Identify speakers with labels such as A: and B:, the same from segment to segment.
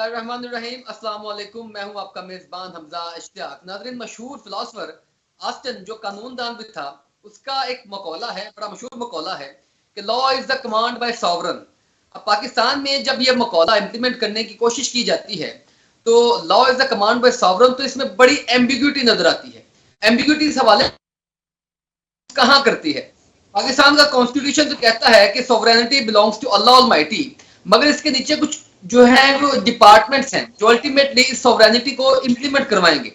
A: बिस्मिल्लाहिर्रहमानिर्रहीम। अस्सलाम वालेकुम। मैं हूं आपका मेजबान हमजा इश्तियाक। नाज़रीन, मशहूर फिलोसफर ऑस्टिन जो कानूनदान भी था, उसका एक मकौला है, बड़ा मशहूर मकौला है कि law is the command by sovereign. अब पाकिस्तान में जब यह मकौला इम्प्लीमेंट करने की कोशिश की जाती है तो law is the command by sovereign, तो इसमें बड़ी एम्बिग्यूटी नजर आती है। एम्बिग्यूटी इस हवाले कहां करती है? पाकिस्तान का कॉन्स्टिट्यूशन तो कहता है कि sovereignty belongs to Allah almighty, मगर इसके नीचे कुछ जो है वो डिपार्टमेंट्स हैं जो अल्टीमेटली इस सोवरेनिटी को इम्प्लीमेंट करवाएंगे।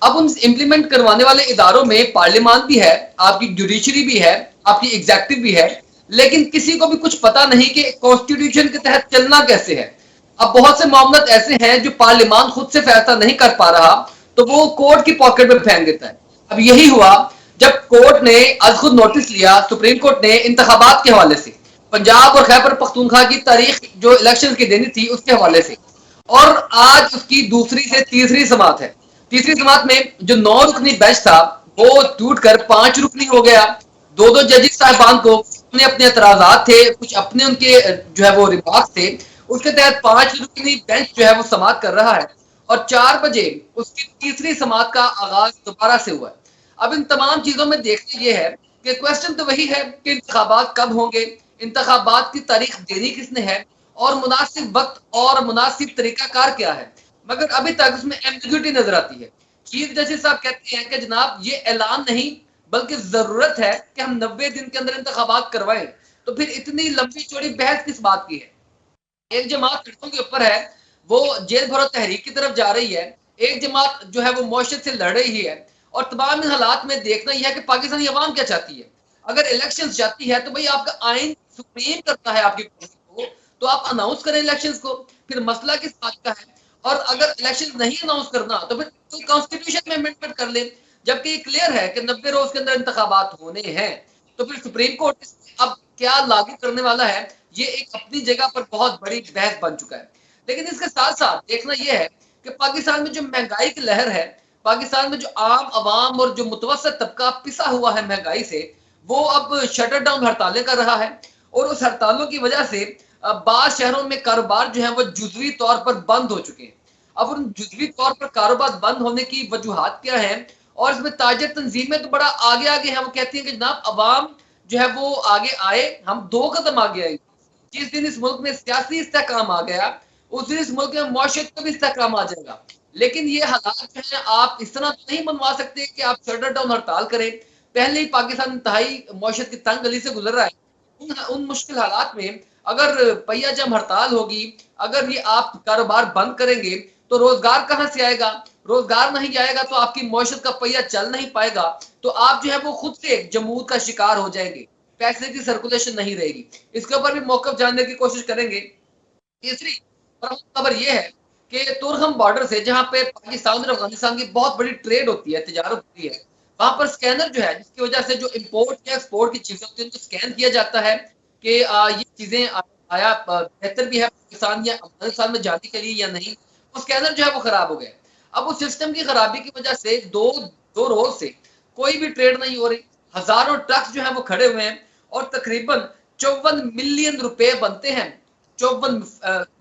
A: अब उन इम्प्लीमेंट करवाने वाले इदारों में पार्लियामान भी है, आपकी जुडिशरी भी है, आपकी एग्जेक्टिव भी है, लेकिन किसी को भी कुछ पता नहीं कि कॉन्स्टिट्यूशन के तहत चलना कैसे है। अब बहुत से मामले ऐसे हैं जो पार्लियामान खुद से फैसला नहीं कर पा रहा, तो वो कोर्ट की पॉकेट में फेंक देता है। अब यही हुआ जब कोर्ट ने आज खुद नोटिस लिया, सुप्रीम कोर्ट ने इंतखाबात के हवाले से, पंजाब और खैबर पख्तूनख्वा की तारीख जो इलेक्शन की देनी थी उसके हवाले से, और आज उसकी दूसरी से तीसरी समात है। तीसरी समात में जो 9 रुकनी बेंच था वो टूट कर 5 रुकनी हो गया। दो दो जजेस साहबान को अपने अपने एतराजात थे, कुछ अपने उनके जो है वो रिमार्क्स थे, उसके तहत 5 रुकनी बेंच जो है वो समात कर रहा है, और 4 बजे उसकी तीसरी समात का आगाज दोबारा से हुआ है। अब इन तमाम चीजों में देखते ये है कि क्वेश्चन तो वही है कि इंतखाबात कब होंगे, इंतखाबात की तारीख देनी किसने है, और मुनासिब वक्त और मुनासिब तरीकाकार क्या है। मगर अभी तक उसमें एम्बिग्यूटी नजर आती है। चीफ जस्टिस साहब कहते हैं कि जनाब ये ऐलान नहीं बल्कि जरूरत है कि हम 90 दिन के अंदर इंतखाबात करवाएं। तो फिर इतनी लंबी चौड़ी बहस किस बात की है? एक जमात सड़कों के ऊपर है, वो जेल भरो तहरीक की तरफ जा रही है, एक जमात जो है वो मुआशरत से लड़ रही है, और तमाम इन हालात में देखना यह है कि पाकिस्तानी अवाम क्या चाहती है। अगर इलेक्शन चाहती है तो भाई आपका आइन सुप्रीम करता है आपकी को, तो आप अनाउंस करें इलेक्शन को, फिर मसला किस बात का है? और अगर इलेक्शन नहीं अनाउंस करना तो फिर तो कॉन्स्टिट्यूशन में अमेंडमेंट कर ले, जबकि ये क्लियर है कि 90 रोज के अंदर इंतखाबात होने हैं। तो फिर सुप्रीम कोर्ट अब क्या लागू करने वाला है, ये एक अपनी जगह पर बहुत बड़ी बहस बन चुका है। लेकिन इसके साथ साथ देखना यह है कि पाकिस्तान में जो महंगाई की लहर है, पाकिस्तान में जो आम आवाम और जो मुतवसत तबका पिसा हुआ है महंगाई से, वो अब शटर डाउन हड़तालें कर रहा है, और उस हड़तालों की वजह से बाज़ शहरों में कारोबार जो है वो जुजवी तौर पर बंद हो चुके हैं। अब उन जुजवी तौर पर कारोबार बंद होने की वजूहात क्या है, और इसमें ताजर तंजीमें तो बड़ा आगे आगे हैं। वो कहती हैं कि जनाब अवाम जो है वो आगे आए, हम 2 कदम आगे आएंगे। जिस दिन इस मुल्क में सियासी इस्तेहकाम आ गया, उस दिन इस मुल्क में मुआशरत का भी इस्तेहकाम आ जाएगा। लेकिन ये हालात जो है आप इस तरह तो नहीं मनवा सकते कि आप शटर डाउन हड़ताल करें। पहले ही पाकिस्तान इंतहाई मुआशरत की तंग गली से गुजर रहा है। उन मुश्किल हालात में अगर पहिया जम हड़ताल होगी, अगर ये आप कारोबार बंद करेंगे, तो रोजगार कहां से आएगा? रोजगार नहीं आएगा तो आपकी मुआशरत का पहिया चल नहीं पाएगा, तो आप जो है वो खुद से जमूद का शिकार हो जाएंगे, पैसे की सर्कुलेशन नहीं रहेगी। इसके ऊपर भी मौकफ जानने की कोशिश करेंगे। तीसरी खबर यह है कि तुरखम बॉर्डर से, जहां पे पाकिस्तान और अफगानिस्तान की बहुत बड़ी ट्रेड होती है, तिजारत होती है, वहां पर स्कैनर जो है, जिसकी वजह से जो इम्पोर्ट या एक्सपोर्ट की चीजें होती है उनको स्कैन किया जाता है कि ये चीजें आया बेहतर भी है पाकिस्तान या अफगानिस्तान में जाने के लिए या नहीं। वो स्कैनर जो है वो खराब हो गया। अब उस सिस्टम की खराबी की वजह से दो दो रोज से कोई भी ट्रेड नहीं हो रही। हजारों ट्रक्स जो है वो खड़े हुए हैं, और तकरीबन 54 मिलियन रुपए बनते हैं, 54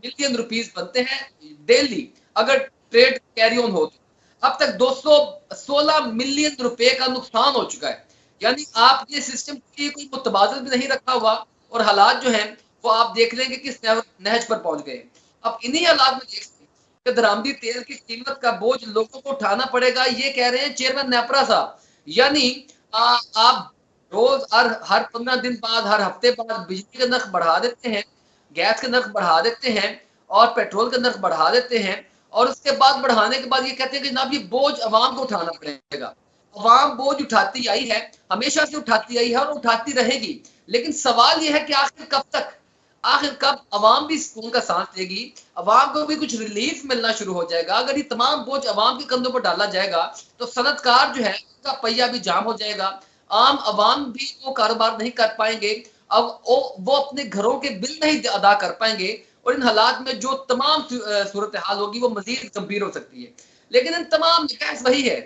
A: मिलियन रुपीस बनते हैं डेली अगर ट्रेड कैरी ऑन हो तो। अब तक 216 मिलियन रुपए का नुकसान हो चुका है। यानी आप ये सिस्टम के लिए कोई मुतबादल भी नहीं रखा हुआ, और हालात जो हैं वो आप देख लेंगे कि नहज पर पहुंच गए। अब इन्हीं हालात में देख कि दरामदी तेल की कीमत का बोझ लोगों को उठाना पड़ेगा, ये कह रहे हैं चेयरमैन नेपरा साहब। यानी आप रोज हर 15 दिन बाद, हर हफ्ते बाद बिजली का नर्ख बढ़ा देते हैं, गैस के नर्ख बढ़ा देते हैं, और पेट्रोल का नर्ख बढ़ा देते हैं, और उसके बाद बढ़ाने के बाद ये कहते हैं कि जनाब ये बोझ अवाम को उठाना पड़ेगा। अवाम बोझ उठाती आई है, हमेशा से उठाती आई है और उठाती रहेगी। लेकिन सवाल यह है कि आखिर कब तक, आखिर कब अवाम भी सुकून का सांस लेगी, अवाम को भी कुछ रिलीफ मिलना शुरू हो जाएगा। अगर ये तमाम बोझ अवाम के कंधों पर डाला जाएगा तो सनतकार जो है उसका पहिया भी जाम हो जाएगा, आम अवाम भी वो कारोबार नहीं कर पाएंगे, अब वो अपने घरों के बिल नहीं अदा कर पाएंगे, और इन हालात में जो तमाम सूरत हाल होगी वो मजीद गंभीर हो सकती है। लेकिन इन तमाम बहस वही है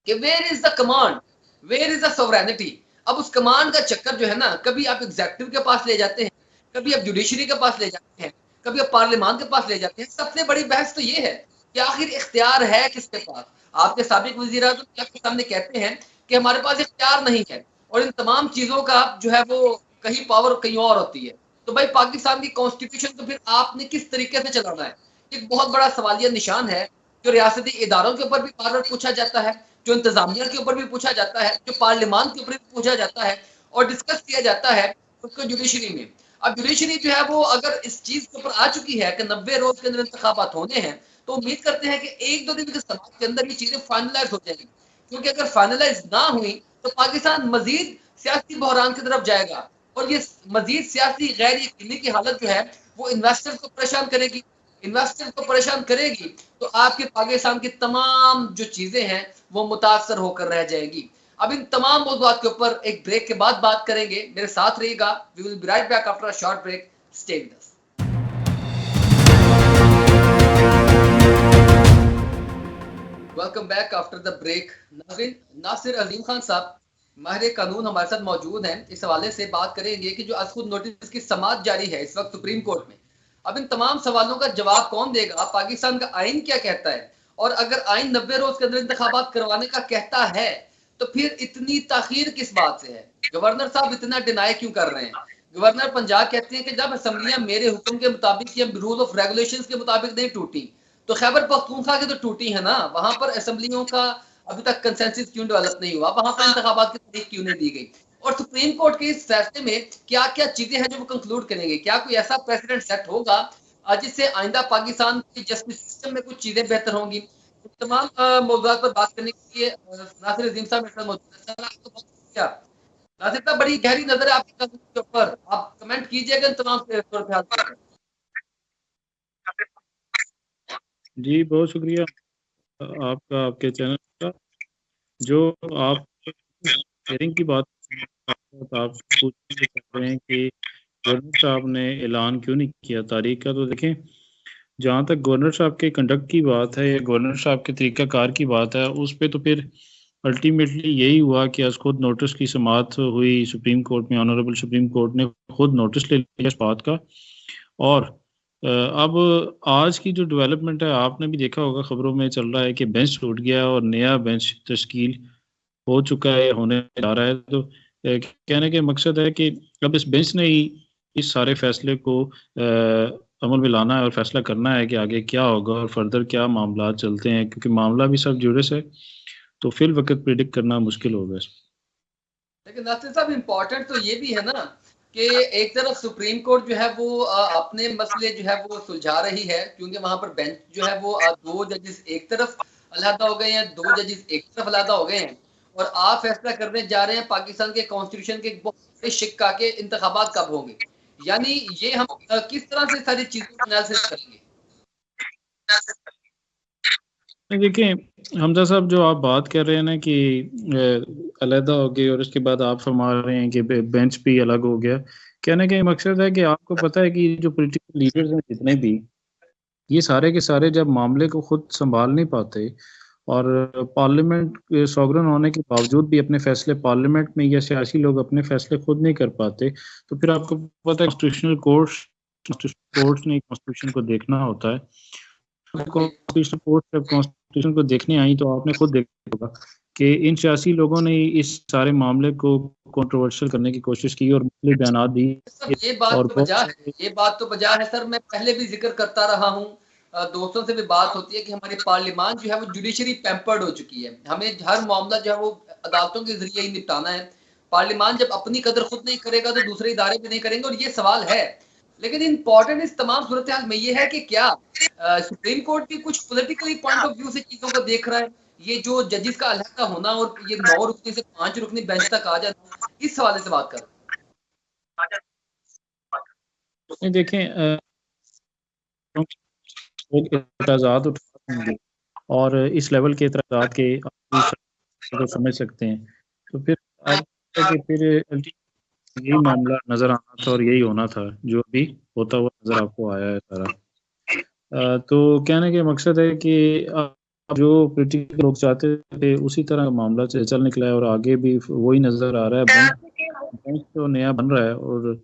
A: कि where is the command, where is the sovereignty. अब उस कमांड का चक्कर जो है ना, कभी आप एग्जेक्टिव के पास ले जाते हैं, कभी आप जुडिशरी के पास ले जाते हैं, कभी आप पार्लियामान के पास ले जाते हैं। सबसे बड़ी बहस तो ये है कि आखिर इख्तियार है किसके पास। आपके साबिक वजीर आज़म आपके सामने कहते हैं कि हमारे पास इख्तियार नहीं है, और इन तमाम चीजों का जो है वो कहीं पावर कहीं और होती है। तो भाई पाकिस्तान की कॉन्स्टिट्यूशन तो फिर आपने किस तरीके से चलाना है, एक बहुत बड़ा सवालिया निशान है, जो रियासती इदारों के ऊपर भी बार बार पूछा जाता है, जो इंतजामिया के ऊपर भी पूछा जाता है, जो पार्लियामान के ऊपर भी पूछा जाता है और डिस्कस किया जाता है उसको जुडिशरी में। अब जुडिशरी जो है वो अगर इस चीज के ऊपर आ चुकी है कि 90 रोज के अंदर इंतखाबात होने हैं, तो उम्मीद करते हैं कि एक दो दिन के समाज के अंदर ये चीजें फाइनलाइज हो जाएंगी, क्योंकि अगर फाइनलाइज ना हुई तो पाकिस्तान मजीद सियासी बहरान की तरफ जाएगा, और ये मजीद सियासी गैर यकीनी की हालत जो है वो इन्वेस्टर्स को परेशान करेगी। इन्वेस्टर को परेशान करेगी तो आपके पाकिस्तान की तमाम जो चीजें हैं वो मुतासर होकर रह जाएंगी। अब इन तमाम मौजूदात के ऊपर एक ब्रेक के बाद बात करेंगे, मेरे साथ रहिएगा। We will be right back after a short break, stay with us. Welcome back after the break. नाज़रीन, नासिर अजीम खान साहब माहिर कानून हमारे साथ मौजूद हैं। इस हवाले से बात करेंगे कि जो अज़खुद नोटिस की समाअत जारी है इस वक्त सुप्रीम कोर्ट में, अब इन तमाम सवालों का जवाब कौन देगा? पाकिस्तान का आइन क्या कहता है? और अगर आइन 90 रोज के अंदर इंतखाबात करवाने का कहता है तो फिर इतनी ताखीर किस बात से है? गवर्नर साहब इतना डिनाई क्यों कर रहे हैं? गवर्नर पंजाब कहते हैं कि जब असम्बलियां मेरे हुक्म के मुताबिक या रूल ऑफ रेगुलेशंस के मुताबिक नहीं टूटी, तो खैबर पख्तूनख्वा की तो टूटी है ना। वहां पर असम्बलियों का अभी तक कंसेंसस क्यों डेवलप नहीं हुआ? वहां पर इंतखाबात की तारीख क्यों नहीं दी गई? और सुप्रीम कोर्ट के इस फैसले में क्या क्या चीजें हैं जो वो कंक्लूड करेंगे? क्या कोई ऐसा प्रेसिडेंट सेट होगा जिससे आइंदा पाकिस्तान के जस्टिस सिस्टम में कुछ चीजें बेहतर होंगी? तमाम मौजूदात पर बात करने के लिए नासिर अजीम साहब मेरे साथ मौजूद है। सर, आपको बहुत शुक्रिया। नासिर साहब, बड़ी गहरी नजर है आपकी कानून के ऊपर, आप कमेंट कीजिएगा इन तमाम सूरत हाल पर।
B: जी बहुत शुक्रिया आपका, आपके चैनल का। जो आप शेयरिंग की बात आप पूछना चाह रहे हैं कि गवर्नर साहब ने ऐलान क्यों नहीं किया तारीख का, तो देखें, जहाँ तक गवर्नर साहब के कंडक्ट की बात है या गवर्नर साहब के तरीक़ाकार की बात है, उस पर तो फिर अल्टीमेटली यही हुआ कि आज खुद नोटिस की समाअत हुई सुप्रीम कोर्ट में। ऑनरेबल सुप्रीम कोर्ट ने खुद नोटिस ले लिया इस बात का। और अब आज की जो डेवलपमेंट है, आपने भी देखा होगा, खबरों में चल रहा है कि बेंच टूट गया और नया बेंच तश्कील हो चुका है, होने जा रहा है। तो कहने के मकसद है कि अब इस बेंच ने ही इस सारे फैसले को अमल में लाना है और फैसला करना है कि आगे क्या होगा और फर्दर क्या मामला चलते हैं, क्योंकि मामला भी सब जुड़े से, तो फिल वक्त प्रिडिक्ट करना मुश्किल होगा।
A: लेकिन नासिर साहब, इम्पोर्टेंट तो ये भी है ना कि एक तरफ सुप्रीम कोर्ट जो है वो अपने मसले जो है वो सुलझा रही है, क्योंकि वहां पर बेंच जो है वो 2 जजेस एक तरफ अलहदा हो गए हैं, 2 जजेस एक तरफ अलहदा हो गए हैं, और आप फैसला करने जा रहे हैं पाकिस्तान के कॉन्स्टिट्यूशन के एक बहुत बड़े शिक्का के इंतखाबात कब होंगे। यानी ये हम किस तरह से सारी चीजों को एनालिसिस करेंगे?
B: देखिए हमजा साहब, जो आप बात कर रहे हैं ना कि अलहदा हो गई और उसके बाद आप फरमा रहे हैं कि बेंच भी अलग हो गया, कहने का मकसद है कि आपको पता है कि जो पॉलिटिकल लीडर्स हैं जितने भी, ये सारे के सारे जब मामले को खुद संभाल नहीं पाते और पार्लियामेंट सॉवरन होने के बावजूद भी अपने फैसले पार्लियामेंट में या सियासी लोग अपने फैसले खुद नहीं कर पाते, तो फिर आपको पता है कॉन्स्टिट्यूशनल कोर्ट्स ने कॉन्स्टिट्यूशन को देखना होता है। कॉन्स्टिट्यूशनल कोर्ट जब कॉन्स्टिट्यूशन को देखने आई तो आपने खुद देखा होगा कि इन सियासी लोगों ने इस सारे मामले को कंट्रोवर्शियल करने की कोशिश की और मुख्तलिफ बयान दी।
A: ये बात तो बजा है सर, मैं पहले भी जिक्र करता रहा हूँ, दोस्तों से भी बात होती है कि हमारी पार्लियामान जो है वो जुडिशरी पैम्पर्ड हो चुकी है। हमें हर मामला जो है वो अदालतों के जरिए ही निपटाना है। पार्लियामान जब अपनी कदर खुद नहीं करेगा तो दूसरे इदारे भी नहीं करेंगे, और ये सवाल है। लेकिन इम्पोर्टेंट इस तमाम सूरत हाल में ये है कि क्या सुप्रीम कोर्ट भी कुछ पॉलिटिकली पॉइंट ऑफ व्यू से चीजों को देख रहा है? ये जो जजेस का अलहदा होना और ये 9 रुकने से 5 रुकनी बेंच तक आ जाना, इस हवाले से बात कर।
B: देखें, एतराज़ात उठाएंगे और इस लेवल के एतराज़ात के आप समझ सकते हैं, तो फिर आप कि फिर यही मामला नज़र आना था और यही होना था जो अभी होता हुआ नज़र आपको आया है सारा। तो कहने के मकसद है कि जो पॉलिटिकल लोग चाहते थे उसी तरह मामला चल निकला है और आगे भी वही नज़र आ रहा है। बैंक तो नया बन रहा है और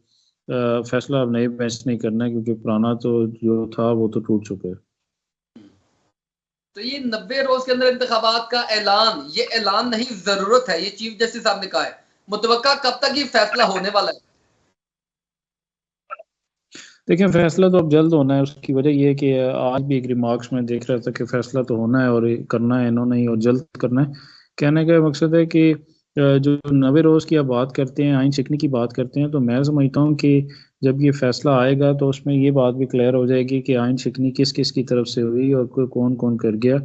B: फैसला अब नए बेंच नहीं करना है, क्योंकि पुराना तो जो था वो तो टूट चुका है।
A: तो ये 90 रोज के अंदर इंतखाबात का ऐलान, ये ऐलान नहीं, जरूरत है, ये चीफ जस्टिस साहब ने कहा है। मुतवक्का कब तक ये फैसला होने वाला है?
B: देखिए, फैसला तो अब जल्द होना है। उसकी वजह ये है कि आज भी एक रिमार्क्स में देख रहा था कि फैसला तो होना है और करना है इन्होंने ही, और जल्द करना है। कहने का मकसद है कि जो 90 रोज़ की आप बात करते हैं, आइन शिकनी की बात करते हैं, तो मैं समझता हूँ कि जब ये फैसला आएगा तो उसमें ये बात भी क्लियर हो जाएगी कि आइन शिकनी किस किस की तरफ से हुई और कौन कौन कर गया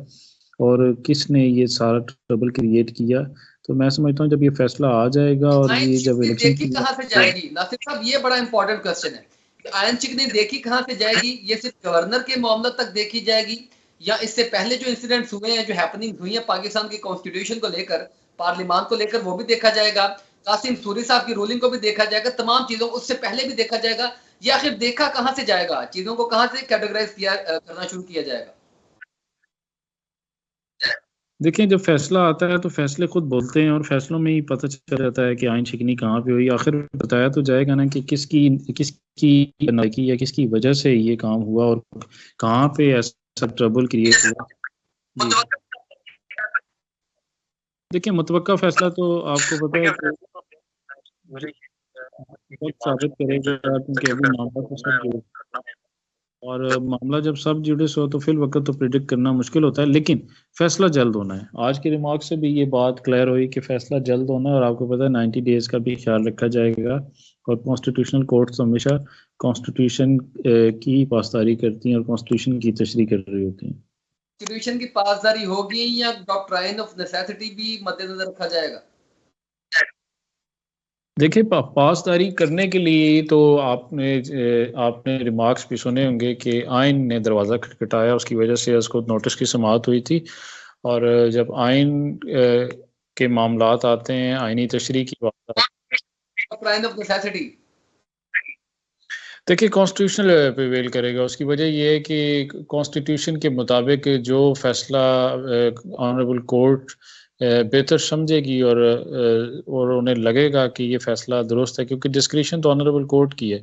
B: और किसने ये सारा ट्रबल क्रिएट किया। तो मैं समझता हूँ जब ये फैसला आ जाएगा और
A: आयन
B: ये जब
A: चिकनी
B: इलेक्शन
A: देखी कहाँ से जाएगी? नासिर साहब, ये बड़ा इंपॉर्टेंट क्वेश्चन है कि आयन चिकनी देखी कहाँ से जाएगी? ये सिर्फ गवर्नर के मामला तक देखी जाएगी, या इससे पहले जो इंसिडेंट्स हुए हैं, जो हैपनिंग हुई है पाकिस्तान की कॉन्स्टिट्यूशन को लेकर, पार्लियामान को लेकर, वो भी देखा जाएगा। कासिम सूरी साहब की रूलिंग को भी देखा जाएगा, तमाम चीजों को उससे पहले भी देखा जाएगा। या आखिर देखा कहाँ से जाएगा? चीजों को कहाँ से कैटेगराइज किया करना शुरू किया जाएगा?
B: देखिए, जब फैसला आता है तो फैसले खुद बोलते हैं और फैसलों में ही पता चल जाता है कि आइन शिकनी कहाँ पे हुई। आखिर बताया तो जाएगा ना कि किसकी नालायकी या किसकी वजह से ये काम हुआ और कहाँ पे ऐसा ट्रबल क्रिएट हुआ। जी, देखिए, मुतवक्का फैसला तो आपको पता है कि वक्त साबित करेगा, क्योंकि अभी मामला तो सब जुड़े और मामला जब सब जुडिस हो तो फिल वक्त तो प्रिडिक्ट करना मुश्किल होता है, लेकिन फैसला जल्द होना है। आज के रिमार्क से भी ये बात क्लियर हुई कि फैसला जल्द होना है और आपको पता है 90 डेज का भी ख्याल रखा जाएगा। और कॉन्स्टिट्यूशनल कोर्ट्स हमेशा कॉन्स्टिट्यूशन की पासदारी करती हैं और कॉन्स्टिट्यूशन की तशरीह कर रही होती हैं।
A: कॉन्स्टिट्यूशन की पासदारी होगी या डॉक्ट्राइन ऑफ नेसेसिटी भी मद्देनजर रखा जाएगा?
B: देखिए, पासदारी करने के लिए तो आपने रिमार्क्स भी सुने होंगे कि आइन ने दरवाज़ा खटखटाया, उसकी वजह से उसको नोटिस की समाअत हुई थी। और जब आइन के मामलात आते हैं, आइनी तशरीह की बात आती है,
A: डॉक्ट्राइन ऑफ नेसेसिटी
B: देखिए कॉन्स्टिट्यूशनल प्रिवेल करेगा। उसकी वजह यह है कि कॉन्स्टिट्यूशन के मुताबिक जो फैसला ऑनरेबल कोर्ट बेहतर समझेगी और उन्हें लगेगा कि ये फैसला दुरुस्त है, क्योंकि डिस्क्रिशन तो ऑनरेबल कोर्ट की है,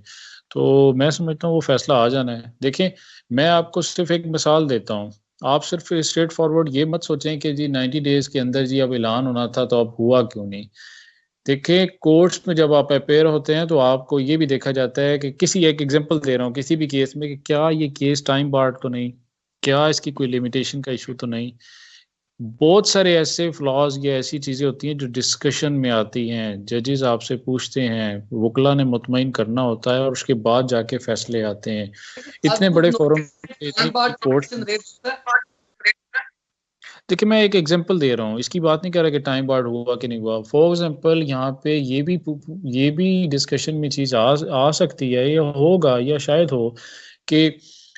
B: तो मैं समझता हूँ वो फैसला आ जाना है। देखें, मैं आपको सिर्फ एक मिसाल देता हूँ। आप सिर्फ स्ट्रेट फॉरवर्ड ये मत सोचें कि जी 90 डेज के अंदर जी अब ऐलान होना था तो अब हुआ क्यों नहीं। देखिए, कोर्ट्स में जब आप अपेयर होते हैं तो आपको ये भी देखा जाता है कि किसी, एक एग्जांपल दे रहा हूँ, किसी भी केस में कि क्या ये केस टाइम बार्ड तो नहीं, क्या इसकी कोई लिमिटेशन का इशू तो नहीं। बहुत सारे ऐसे फ्लॉज या ऐसी चीज़ें होती हैं जो डिस्कशन में आती हैं, जजेस आपसे पूछते हैं, वकला ने मुतमईन करना होता है और उसके बाद जाके फैसले आते हैं। इतने बड़े फोरम कोर्ट। देखिए, मैं एक एग्जांपल दे रहा हूँ, इसकी बात नहीं कर रहा कि टाइम बार्ड हुआ कि नहीं हुआ। फॉर एग्जांपल, यहाँ पे ये भी डिस्कशन में चीज़ आ सकती है, या होगा या शायद हो कि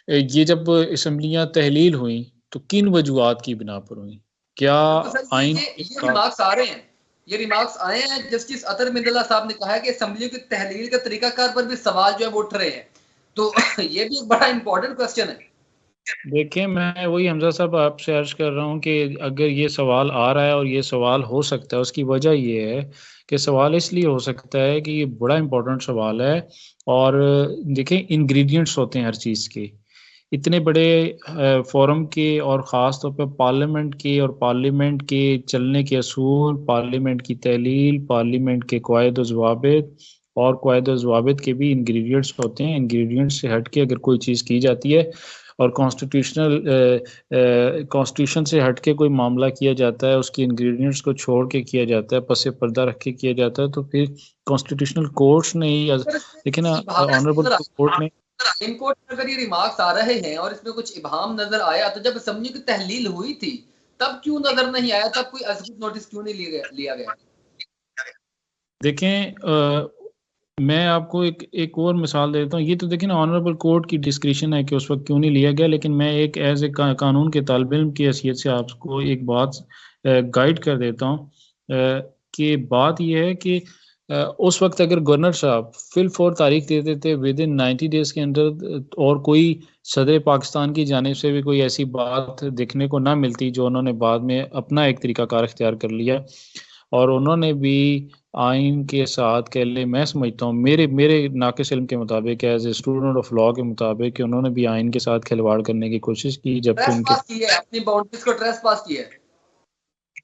B: ये जब असम्बलियाँ तहलील हुई तो किन वजूहात की बिना पर हुई। क्या आइन
A: ये रिमार्क्स आ रहे हैं, ये रिमार्क्स आए हैं। जस्टिस अतर मिंदला साहब ने कहा है कि असम्बलियों की तहलील का तरीकाकार पर भी सवाल जो है वो उठ रहे हैं। तो ये भी एक बड़ा इंपॉर्टेंट क्वेश्चन है।
B: देखिए, मैं वही हमजा साहब आपसे अर्ज कर रहा हूँ कि अगर ये सवाल आ रहा है और ये सवाल हो सकता है, उसकी वजह ये है कि सवाल इसलिए हो सकता है कि ये बड़ा इंपॉर्टेंट सवाल है। और देखें, इंग्रेडिएंट्स होते हैं हर चीज़ के, इतने बड़े फोरम के और ख़ास तौर पे पार्लियामेंट के, और पार्लियामेंट के चलने के असूल, पार्लियामेंट की तहलील, पार्लियामेंट के क़वायद व ज़वाबित और क़वायद व ज़वाबित के भी इंग्रेडिएंट्स होते हैं। इंग्रेडिएंट्स से हट के अगर कोई चीज़ की जाती है और कॉन्स्टिट्यूशन से हट के कोई मामला किया जाता है, उसके इंग्रेडिएंट्स को छोड़ के किया जाता है, पसे पर्दा रख के किया जाता है, तो फिर कॉन्स्टिट्यूशनल कोर्ट्स ने ही, लेकिन ऑनरेबल कोर्ट ने,
A: सुप्रीम कोर्ट में अगर ये रिमार्क्स आ रहे हैं और इसमें कुछ इबाहम नजर आया, तो जब असम्बली की तहलील हुई थी तब क्यों नजर नहीं आया? तब कोई अज़बुत नोटिस क्यों नहीं लिया गया?
B: देखें, मैं आपको एक और मिसाल देता हूँ। ये तो देखिए ना, ऑनरेबल कोर्ट की डिस्क्रिशन है कि उस वक्त क्यों नहीं लिया गया, लेकिन मैं एक एज ए कानून के तालिब इल्म की हैसियत से आपको एक बात गाइड कर देता हूँ कि बात यह है कि उस वक्त अगर गवर्नर साहब फिल फॉर तारीख दे देते विद इन 90 डेज के अंदर, और कोई सदर पाकिस्तान की जानिब से भी कोई ऐसी बात देखने को ना मिलती जो उन्होंने बाद में अपना एक तरीकाकार इख्तियार कर लिया, और उन्होंने भी आइन के साथ कह ले, मैं समझता हूँ मेरे मेरे नाक़िस इल्म के मुताबिक, as a student of law के मुताबिक, कि उन्होंने भी आइन के साथ खिलवाड़ करने की कोशिश की, जबकि
A: ट्रेस
B: उनके
A: पास की है, अपनी बाउंड्रीज को ट्रेस पास किया है।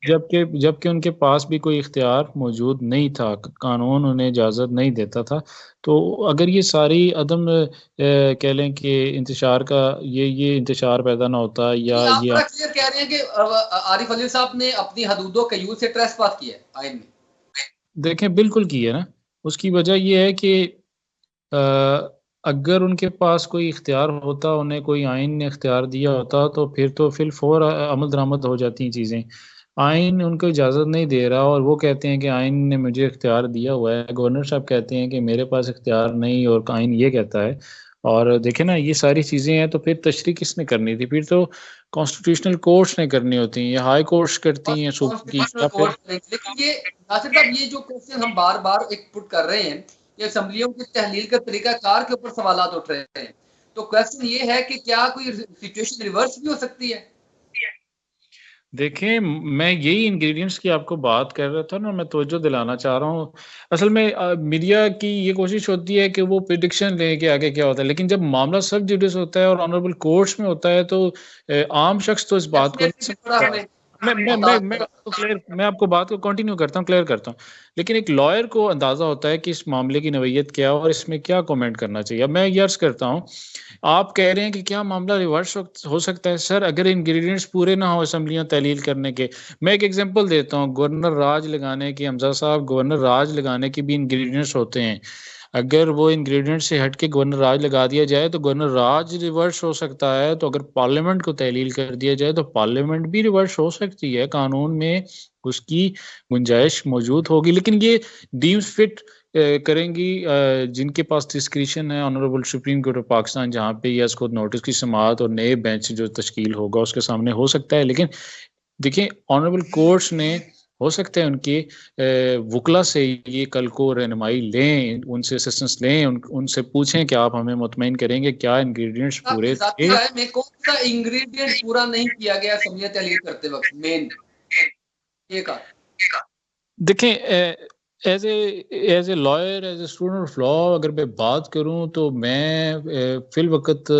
B: जबकि उनके पास भी कोई इख्तियार मौजूद नहीं था, कानून उन्हें इजाज़त नहीं देता था। तो अगर ये सारी अदम कह लें कि इंतशार का ये इंतशार पैदा ना होता, या
A: आप
B: ये
A: बड़ा क्लियर कह रहे हैं कि आरिफ अली साहब ने अपनी हदूदों के यूज से ट्रेस पास किया है आइन में।
B: देखें बिल्कुल की है ना। उसकी वजह ये है कि अगर उनके पास कोई इख्तियार होता, उन्हें कोई आइन ने इख्तियार दिया होता, तो फिर फ़ौर अमल दरामद हो जाती हैं चीज़ें। आइन उनको इजाज़त नहीं दे रहा और वो कहते हैं कि आइन ने मुझे इख्तियार दिया हुआ है। गवर्नर साहब कहते हैं कि मेरे पास इख्तियार नहीं, और आइन ये कहता है। और देखें ना, ये सारी चीज़ें हैं, तो फिर तशरीह किसने करनी थी? फिर तो कॉन्स्टिट्यूशनल कोर्ट्स ने करनी होती हैं, या हाई कोर्ट्स करती हैं सूबे की,
A: कॉन्स्टिट्यूशनल
B: या फिर
A: कोर्ट करेंगे, लेकिन ये नासिर साहब, ये जो क्वेश्चन हम बार बार एक पुट कर रहे हैं, ये असम्बलियों की तहलील का तरीका कार के ऊपर सवाल उठ रहे हैं, तो क्वेश्चन ये है कि क्या कोई सिचुएशन रिवर्स भी हो सकती है?
B: देखें, मैं यही इंग्रेडिएंट्स की आपको बात कर रहा था ना, मैं तवज्जो दिलाना चाह रहा हूँ। असल में मीडिया की ये कोशिश होती है कि वो प्रेडिक्शन लें कि आगे क्या होता है, लेकिन जब मामला सब जुडिस होता है और ऑनरेबल कोर्ट्स में होता है, तो आम शख्स तो इस बात को नहीं समझता। मैं आपको बात को कंटिन्यू करता हूँ, क्लियर करता हूँ। लेकिन एक लॉयर को अंदाजा होता है कि इस मामले की नवैयत क्या है और इसमें क्या कमेंट करना चाहिए। अब मैं ये अर्ज करता हूँ, आप कह रहे हैं कि क्या मामला रिवर्स हो सकता है? सर, अगर इंग्रेडिएंट्स पूरे ना हो असम्बलियां तहलील करने के, मैं एक एग्जांपल देता हूँ, गवर्नर राज लगाने की, हमजा साहब, गवर्नर राज लगाने के भी इंग्रेडिएंट्स होते हैं। अगर वो इंग्रेडिएंट से हट के गवर्नर राज लगा दिया जाए तो गवर्नर राज रिवर्स हो सकता है। तो अगर पार्लियामेंट को तहलील कर दिया जाए तो पार्लियामेंट भी रिवर्स हो सकती है। कानून में उसकी गुंजाइश मौजूद होगी, लेकिन ये डीम्स फिट करेंगी जिनके पास डिस्क्रिशन है honourable supreme court of Pakistan, जहाँ पे यस खुद नोटिस की समाअत और नए बेंच जो तश्कील होगा उसके सामने हो सकता है। लेकिन देखिए, ऑनरेबल कोर्ट्स ने, हो सकता है उनके वकला से ये कल को रहनुमाई लें, उनसे असिस्टेंस लें, उनसे पूछें कि आप हमें मुतमईन करेंगे क्या इंग्रेडिएंट्स पूरे थे।
A: राय में कौन सा इंग्रेडिएंट पूरा नहीं किया गया असम्बलियां तहलील करते वक्त? मेन ये का
B: देखें, as a lawyer, as a student of law, अगर मैं बात करूं तो मैं फिल वक्त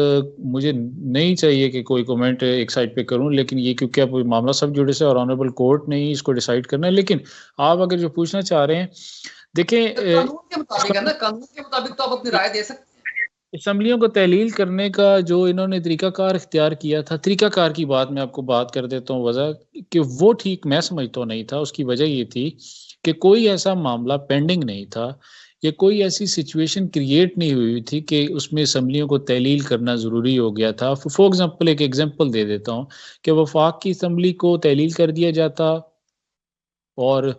B: मुझे नहीं चाहिए कि कोई कमेंट एक साइड पे करूं, लेकिन ये क्योंकि अब मामला सब जुड़े से और ऑनरेबल कोर्ट ने ही इसको डिसाइड करना है। लेकिन आप अगर जो पूछना चाह रहे हैं, देखें,
A: कानून के मुताबिक है ना, कानून के मुताबिक तो आप अपनी राय दे सकते हैं।
B: असम्बलियों को तहलील करने का जो इन्होंने तरीकाकार इख्तियार किया था, तरीकाकार की बात मैं आपको बात कर देता हूँ। वजह कि वो ठीक मैं समझता नहीं था। उसकी वजह ये थी कि कोई ऐसा मामला पेंडिंग नहीं था, या कोई ऐसी सिचुएशन क्रिएट नहीं हुई थी कि उसमें असम्बलियों को तहलील करना ज़रूरी हो गया था। फॉर एग्जांपल, एक एग्जांपल दे देता हूँ कि वफाक की असम्बली को तहलील कर दिया जाता और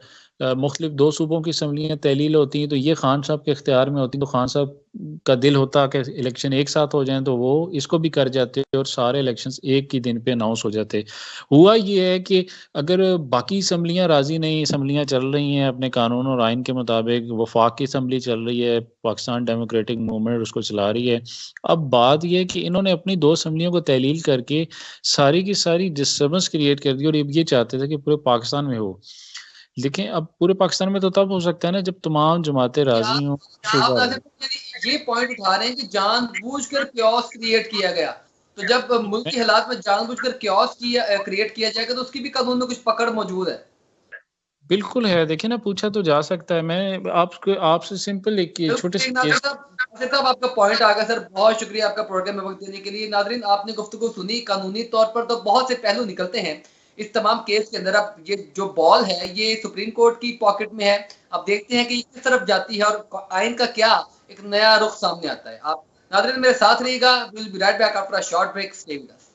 B: मुख्तलिफ 2 सूबों की असम्बलियाँ तहलील होती हैं, तो ये खान साहब के इख्तियार में होती हैं। तो खान साहब का दिल होता कि इलेक्शन एक साथ हो जाएँ, तो वो इसको भी कर जाते और सारे इलेक्शंस एक ही दिन पे अनाउंस हो जाते। हुआ ये है कि अगर बाकी असम्बलियाँ राज़ी नहीं, असम्बलियाँ चल रही हैं अपने कानून और आइन के मुताबिक, वफाक की असम्बली चल रही है, पाकिस्तान डेमोक्रेटिक मूवमेंट उसको चला रही है। अब बात ये है कि इन्होंने अपनी 2 असम्बलियों को तहलील करके सारी की सारी डिस्टर्बेंस क्रिएट कर दी, और ये चाहते थे कि पूरे पाकिस्तान में हो। देखें, अब पूरे पाकिस्तान में तो तब हो सकता है ना जब तमाम जमातें राजी हों।
A: आप ये पॉइंट उठा रहे हैं कि जानबूझकर क्योस क्रिएट किया गया, तो जब मुल्क की हालात में जानबूझकर क्योस क्रिएट किया जाएगा तो उसकी भी कानून में कुछ पकड़ मौजूद है।
B: बिल्कुल है। देखिए ना, पूछा तो जा सकता है। मैं आपसे सिंपल एक छोटे से केस।
A: साहब, आपका पॉइंट आ गया सर, बहुत शुक्रिया आपका प्रोग्राम में वक्त देने के लिए। नाजरीन, आपने गुफ्तगू सुनी। कानूनी तौर पर तो बहुत से पहलू निकलते हैं इस तमाम केस के अंदर। अब ये जो बॉल है ये सुप्रीम कोर्ट की पॉकेट में है। अब देखते हैं कि ये किस तरफ जाती है और आइन का क्या एक नया रुख सामने आता है। आप नाजरीन मेरे साथ रहिएगा। We will be right back after a short break. Stay with us.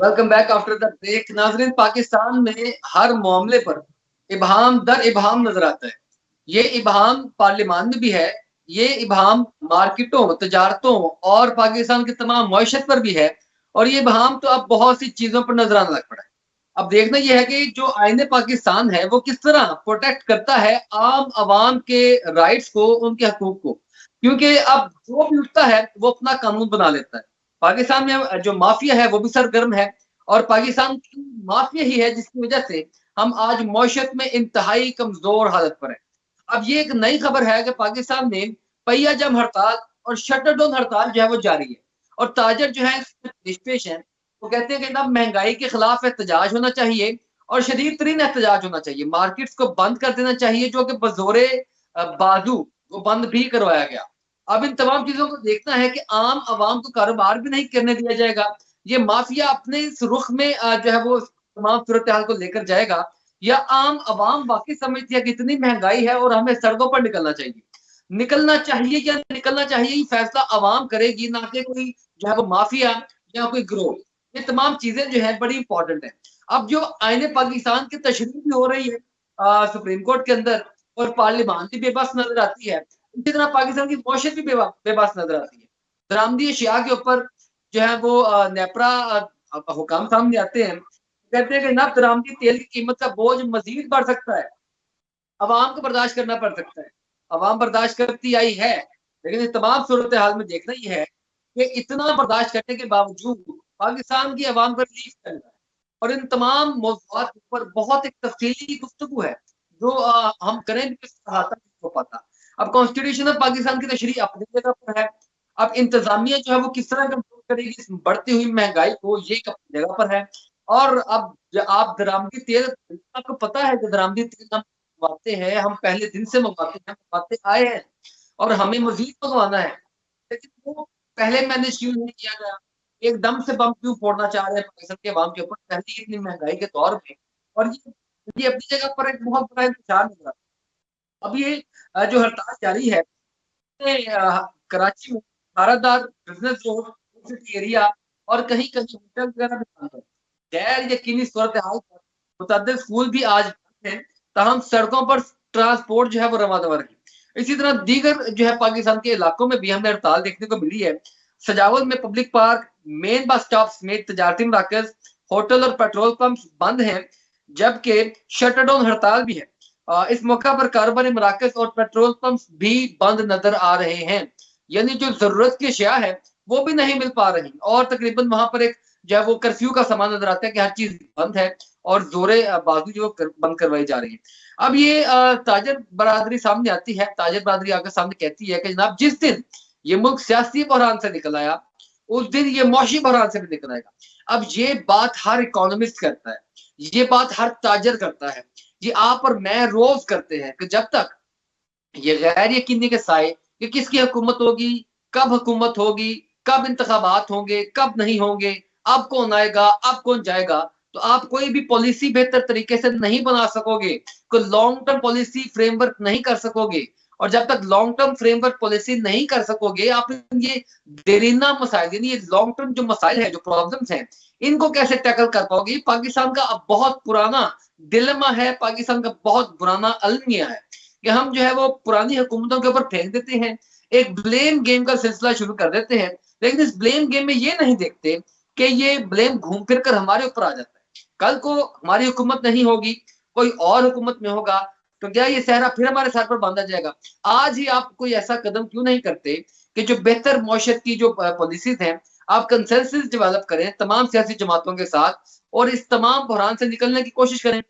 A: Welcome back after the break. नाजरीन, पाकिस्तान में हर मामले पर इबहम दर इबहम नजर आता है। ये इबहम पार्लियामान में भी है, ये इबहम मार्केटों, तजारतों और पाकिस्तान की तमाम मईशत पर भी है, और ये इबहम तो अब बहुत सी चीजों पर नजर आने लग पड़ा है। अब देखना यह है कि जो आईने पाकिस्तान है वो किस तरह प्रोटेक्ट करता है आम आवाम के राइट्स को, उनके हकूक को, क्योंकि अब जो भी उठता है वो अपना कानून बना लेता है। पाकिस्तान में जो माफिया है वो भी सरगर्म है, और पाकिस्तान की माफिया ही है जिसकी वजह से हम आज मौशत में इंतहाई कमजोर हालत पर है। अब ये एक नई खबर है कि पाकिस्तान में पहिया जम हड़ताल और शटर डाउन हड़ताल जो है वो जारी है, और ताजर जो है निष्पेश है। वो कहते हैं कि ना महंगाई के खिलाफ एहतजाज होना चाहिए और शदीद तरीन एहतजाज होना चाहिए, मार्केट्स को बंद कर देना चाहिए जो कि बजोरे बाजू वो बंद भी करवाया गया। अब इन तमाम चीजों को देखना है कि आम आवाम को कारोबार भी नहीं करने दिया जाएगा। ये माफिया अपने इस रुख में जो है वो तमाम सूरत हाल को लेकर जाएगा, या आम आवाम वाकई समझती है कि इतनी महंगाई है और हमें सड़कों पर निकलना चाहिए। निकलना चाहिए या निकलना चाहिए ये फैसला आवाम करेगी, ना कि कोई जो है वो माफिया या कोई ग्रोह। ये तमाम चीजें जो है बड़ी इंपॉर्टेंट है। अब जो आईने पाकिस्तान की तशरीह भी हो रही है सुप्रीम कोर्ट के अंदर, और पार्लियामान भी बेबस नजर आती है, इसी तरह पाकिस्तान की मौशत भी बेबस नजर आती है। दरामदी अशिया के ऊपर जो है वो नेपरा हुकाम सामने आते हैं, कहते हैं कि नफ्त दरामदी तेल की कीमत का बोझ मजीद बढ़ सकता है, अवाम को बर्दाश्त करना पड़ सकता है। अवाम बर्दाश्त करती आई है, लेकिन इस तमाम सूरत हाल में देखना ये है कि इतना बर्दाश्त करने के बावजूद पाकिस्तान की अवाम का रिलीफ चल रहा है, और इन तमाम मौज़ूआत पर बहुत एक तफसीली गुफ्तगू है जो हम करें भी तो पता। अब कॉन्स्टिट्यूशन ऑफ पाकिस्तान की तशरीह अपनी जगह पर है, अब इंतजामिया जो है वो किस तरह कंट्रोल करेगी इस बढ़ती हुई महंगाई को, ये एक अपनी जगह पर है। और अब आप दरामदी तेल, आपको पता है कि दरामदी तेल हम मंगवाते हैं, हम पहले दिन से मंगवाते आए हैं और हमें मजीद मंगवाना है, लेकिन वो पहले मैनेज क्यों नहीं किया गया? एकदम से बम क्यों फोड़ना चाह रहे हैं पाकिस्तान के अवाम के ऊपर पहले ही इतनी महंगाई के दौर में? और ये अपनी जगह पर एक बहुत बड़ा इंतजार नजर आता है। अब ये जो हड़ताल जारी है, कराची में भारतदार बिजनेस रोड एरिया और कहीं कहीं होटल वगैरह भी बंद है। गैर यकीनी सूरत हाल पर मुतअद्दिद स्कूल भी आज बंद हैं, ताहम सड़कों पर ट्रांसपोर्ट जो है वो रवादवर है। इसी तरह दीगर जो है पाकिस्तान के इलाकों में भी हमें हड़ताल देखने को मिली है। सजावल में public park, main bus stop समेत तजारती मराकज, होटल और पेट्रोल पंप बंद हैं, जबकि शटर डाउन हड़ताल भी है। इस मौका पर कारोबारी मराकज और पेट्रोल पंप भी बंद नजर आ रहे हैं, यानी जो जरूरत की अशिया है वो भी नहीं मिल पा रही, और तकरीबन वहां पर एक जो है वो कर्फ्यू का सामान नजर आता है कि हर चीज बंद है और जोरे बाजू जो बंद करवाई जा रही है। अब ये ताजर बरादरी सामने आती है, ताजर बरादरी आकर सामने कहती है कि जनाब जिस दिन ये मुल्क सियासी बहरान से निकल आया उस दिन ये मौशी बहरान से भी निकल आएगा। अब ये बात हर इकोनॉमिस्ट करता है, ये बात हर ताजर करता है, ये आप और मैं रोज करते हैं कि जब तक ये गैर यकीनी के साए कि किसकी हुकूमत होगी, कब हुकूमत होगी, कब इंतखाबात होंगे, कब नहीं होंगे, अब कौन आएगा, अब कौन जाएगा, तो आप कोई भी पॉलिसी बेहतर तरीके से नहीं बना सकोगे, कोई लॉन्ग टर्म पॉलिसी फ्रेमवर्क नहीं कर सकोगे। और जब तक लॉन्ग टर्म फ्रेमवर्क पॉलिसी नहीं कर सकोगे, आप ये देरीना मसाइल यानी ये लॉन्ग टर्म जो मसाइल है, जो प्रॉब्लम्स हैं, इनको कैसे टैकल कर पाओगे? पाकिस्तान का अब बहुत पुराना डिलेमा है, पाकिस्तान का बहुत पुराना अलमिया है कि हम जो है वो पुरानी हुकूमतों के ऊपर फेंक देते हैं, एक ब्लेम गेम का सिलसिला शुरू कर देते हैं, लेकिन इस ब्लेम गेम में ये नहीं देखते कि ये ब्लेम घूम फिर कर हमारे ऊपर आ जाता है। कल को हमारी हुकूमत नहीं होगी, कोई और हुकूमत में होगा, तो क्या ये सहरा फिर हमारे सर पर बांधा जाएगा? आज ही आप कोई ऐसा कदम क्यों नहीं करते कि जो बेहतर मौशत की जो पॉलिसीज हैं, आप कंसेंसस डेवलप करें तमाम सियासी जमातों के साथ और इस तमाम बहरान से निकलने की कोशिश करें।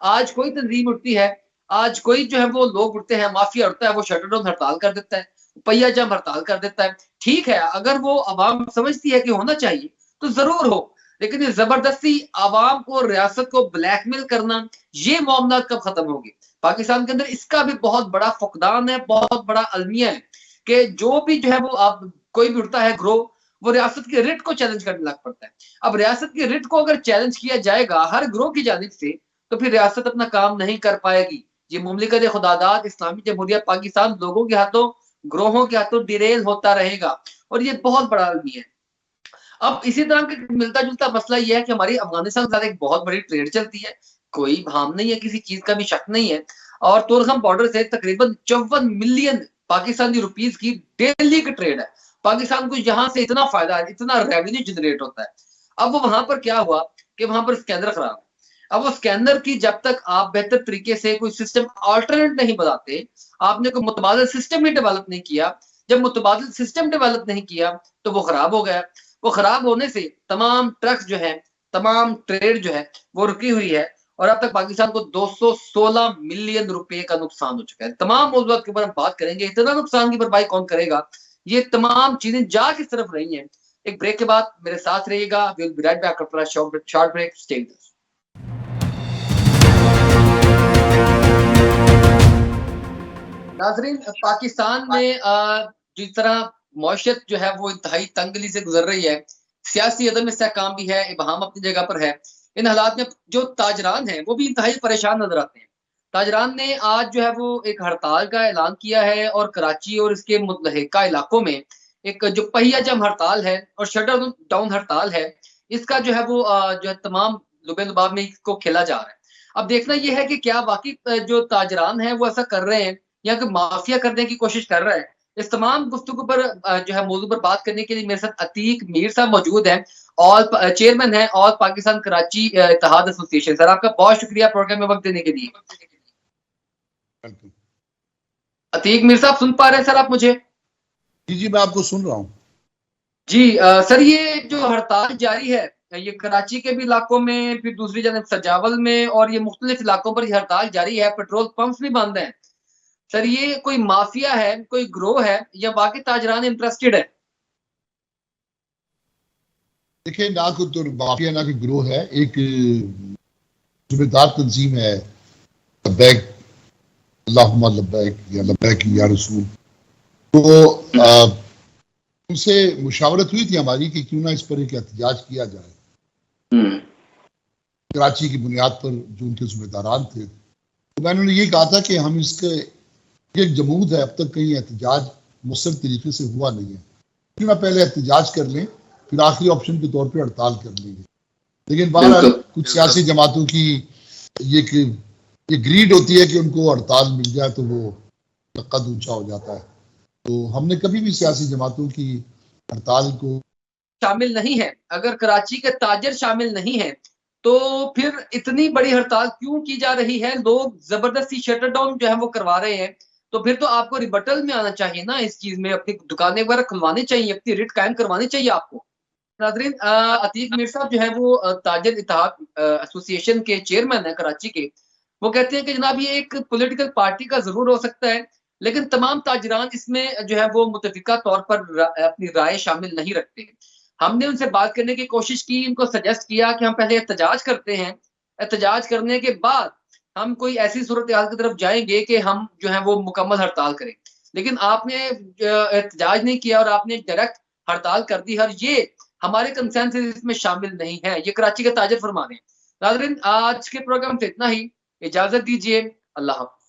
A: आज कोई तंजीम उठती है, आज कोई जो है वो लोग उठते हैं, माफिया उठता है, वो शटर डाउन हड़ताल कर देता है, पहिया जम हड़ताल कर देता है। ठीक है, अगर वो आवाम समझती है कि होना चाहिए तो जरूर हो, लेकिन ये जबरदस्ती आवाम को, रियासत को ब्लैकमेल करना, ये मामला कब खत्म होगी? पाकिस्तान के अंदर इसका भी बहुत बड़ा फुकदान है, बहुत बड़ा अलमिया है कि जो भी जो है वो आप कोई भी उठता है ग्रोह, वो रियासत की रिट को चैलेंज करने लग पड़ता है। अब रियासत की रिट को अगर चैलेंज किया जाएगा हर ग्रोह की जानिब से, तो फिर रियासत अपना काम नहीं कर पाएगी। ये मुमलिकत खुदादाद इस्लामी जमहूरिया पाकिस्तान लोगों के हाथों, ग्रोहों के हाथों डिरेल होता रहेगा, और ये बहुत बड़ा अलमिया है। अब इसी तरह का मिलता जुलता मसला यह है कि हमारी अफगानिस्तान के साथ एक बहुत बड़ी ट्रेड चलती है, कोई भाम नहीं है, किसी चीज का भी शक नहीं है, और तुर्खम बॉर्डर से तकरीबन 54 मिलियन पाकिस्तानी रुपीज की डेली की ट्रेड है। पाकिस्तान को यहाँ से इतना फायदा है, इतना रेवेन्यू जनरेट होता है। अब वो वहां पर क्या हुआ कि वहां पर स्कैनर खराब है। अब वो स्कैनर की जब तक आप बेहतर तरीके से कोई सिस्टम अल्टरनेट नहीं बनाते, आपने कोई मुतबादिल सिस्टम ही डेवलप नहीं किया, जब मुतबादिल सिस्टम डेवलप नहीं किया तो वो खराब हो गया। वो खराब होने से तमाम ट्रक्स जो है तमाम ट्रेड जो है वो रुकी हुई है और अब तक पाकिस्तान को 216 मिलियन रुपए का नुकसान हो चुका है। तमाम मौजूदात के ऊपर हम बात करेंगे, इतना नुकसान की भरपाई कौन करेगा, ये तमाम चीजें जा किस तरफ रही हैं। एक ब्रेक के बाद मेरे साथ रहिएगा, we will be right back after a short break, stay with us. नाजरीन, पाकिस्तान में जिस तरह मौशत जो है वो इंतहाई तंगली से गुजर रही है, सियासी अदम इस्तेहकाम भी है, इबहम अपनी जगह पर है। इन हालात में जो ताजरान हैं वो भी इंतहाई परेशान नजर आते हैं। ताजरान ने आज जो है वो एक हड़ताल का ऐलान किया है और कराची और इसके मुतलहिका इलाकों में एक जो पहिया जम हड़ताल है और शटर डाउन हड़ताल है, इसका जो है वो जो है तमाम लुबे लुबाब में इसको खेला जा रहा है। अब देखना यह है कि क्या वाकई जो ताजरान है वो ऐसा कर रहे हैं या कि माफिया करने की कोशिश कर रहा है। इस तमाम गुफ्तगू पर जो है मौजू पर बात करने के लिए मेरे साथ अतीक मीर साहब मौजूद हैं, ऑल चेयरमैन है all Pakistan Karachi Ittehad association. Sir, आपका बहुत शुक्रिया प्रोग्राम में वक्त देने के लिए। अतीक मीर साहब, सुन पा रहे हैं सर आप मुझे?
C: जी, मैं आपको सुन रहा हूँ
A: जी। सर, ये जो हड़ताल जारी है, ये कराची के भी इलाकों में, फिर दूसरी जानब सजावल में और ये मुख्तलिफ इलाकों पर ये हड़ताल जारी है, पेट्रोल पंप्स भी बंद हैं। सर, ये कोई माफिया है, कोई ग्रोह है या वाकई ताजरान इंटरेस्टेड है?
C: देखिए, ना कोई तो माफिया ना कोई ग्रोह है, एक जिम्मेदार तंजीम है, लब्बैक अल्लाहुम्मा लब्बैक या लब्बैक या रसूल। तो उनसे मुशावरत हुई थी हमारी कि क्यों ना इस पर एक एहतजाज किया जाए कराची की बुनियाद पर जो उनके जिम्मेदारान थे। तो मैंने उन्हें ये कहा था कि हम इसके एक जमूद है, अब तक कहीं एहतजाज मुसर तरीके से हुआ नहीं है, क्यों ना पहले एहतजाज कर लें, फिर आखिरी ऑप्शन के तौर पर हड़ताल कर लेंगे। लेकिन बहरहाल कुछ सियासी जमातों की ये ग्रीड होती है कि उनको हड़ताल मिल जाए तो वो कद ऊंचा हो जाता है। तो हमने कभी भी सियासी जमातों की हड़ताल को
A: शामिल नहीं है। अगर कराची के ताजर शामिल नहीं है तो फिर इतनी बड़ी हड़ताल क्यों की जा रही है? लोग जबरदस्ती शटर डाउन जो है वो करवा रहे हैं, तो फिर तो आपको रिबटल में आना चाहिए ना, इस चीज में अपनी दुकानें वगैरह खुलवानी चाहिए, अपनी रिट कायम करवानी चाहिए आपको। नाजरीन, अतीक मीर साहब जो है वो ताजर इत्तेहाद एसोसिएशन के चेयरमैन है कराची के। वो कहते हैं कि जनाब ये एक पॉलिटिकल पार्टी का जरूर हो सकता है, लेकिन तमाम ताजरान इसमें जो है वो मुतफिका तौर पर अपनी राय शामिल नहीं रखते। हमने उनसे बात करने की कोशिश की, उनको सजेस्ट किया कि हम पहले एहतजाज करते हैं, एहतजाज करने के बाद हम कोई ऐसी सूरत हाल की तरफ जाएंगे कि हम जो है वो मुकम्मल हड़ताल करें। लेकिन आपने एहतजाज नहीं किया और आपने डायरेक्ट हड़ताल कर दी, और ये हमारे कंसेंसस इसमें शामिल नहीं है। ये कराची के ताजर फरमा रहे हैं। नाज़रीन, आज के प्रोग्राम से इतना ही, इजाजत दीजिए, अल्लाह हाफ़िज़।